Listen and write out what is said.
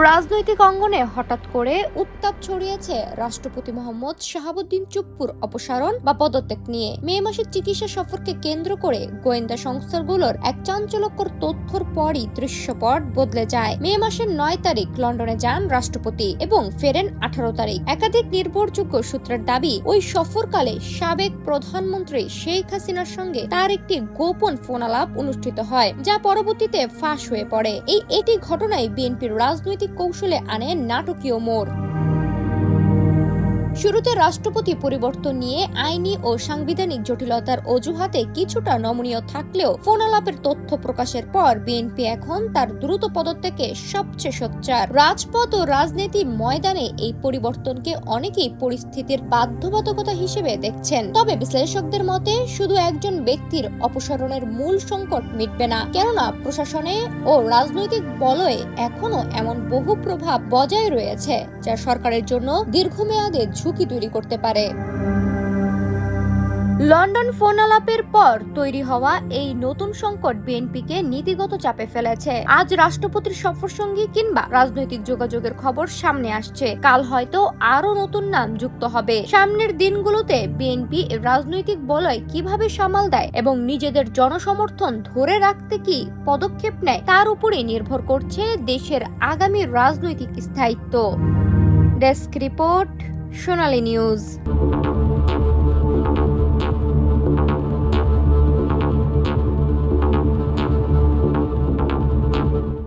রাজনৈতিক অঙ্গনে হঠাৎ করে উত্তাপ ছড়িয়েছে রাষ্ট্রপতি মোহাম্মদ শাহাবুদ্দিন চুপ্পুর অপসারণ বা পদত্যাগ নিয়ে। মে মাসের চিকিৎসা সফরকে কেন্দ্র করে গোয়েন্দা সংস্থাগুলোর এক চাঞ্চল্যকর তথ্যর পরই দৃশ্যপট বদলে যায়। মে মাসের 9 তারিখ লন্ডনে যান রাষ্ট্রপতি এবং ফেরেন 18 তারিখ। একাধিক নির্ভরযোগ্য সূত্রের দাবি, ওই সফরকালে সাবেক প্রধানমন্ত্রী শেখ হাসিনার সঙ্গে তার একটি গোপন ফোনালাপ অনুষ্ঠিত হয়, যা পরবর্তীতে ফাঁস হয়ে পড়ে। এটি ঘটনায় বিএনপির রাজনৈতিক কৌশলে আনে নাটকীয় মোড়। শুরুতে রাষ্ট্রপতি পরিবর্তন নিয়ে আইনি ও সাংবিধানিক জটিলতার অজুহাতে কিছুটা নমনীয় থাকলেও ফোনালাপের তথ্য প্রকাশের পর বিএনপি এখন তার দ্রুত পদত্যাগে সবচেয়ে সোচ্চার। রাজপথ ও রাজনীতি ময়দানে এই পরিবর্তনকে অনেকেই পরিস্থিতির বাধ্যবাধকতা হিসেবে দেখছেন। তবে বিশ্লেষকদের মতে শুধু একজন ব্যক্তির অপসারণের মূল সংকট মিটবে না, কেননা প্রশাসনে ও রাজনৈতিক বলয়ে এখনো এমন বহু প্রভাব বজায় রয়েছে যা সরকারের জন্য দীর্ঘমেয়াদে ঝুঁকি তৈরি করতে পারে। লন্ডন ফোনালাপের পর তৈরি হওয়া এই নতুন সংকট বিএনপিকে নীতিগত চাপে ফেলেছে। আজ রাষ্ট্রপতির সফরসঙ্গী কিংবা রাজনৈতিক যোগাযোগের খবর সামনে আসছে, কাল হয়তো আরো নতুন নাম যুক্ত হবে। সামনের দিনগুলোতে বিএনপি রাজনৈতিক বলয় কিভাবে সামাল দেয় এবং নিজেদের জনসমর্থন ধরে রাখতে কি পদক্ষেপ নেয়, তার উপরেই নির্ভর করছে দেশের আগামী রাজনৈতিক স্থায়িত্ব। ডেস্ক রিপোর্ট, সোনালী নিউজ।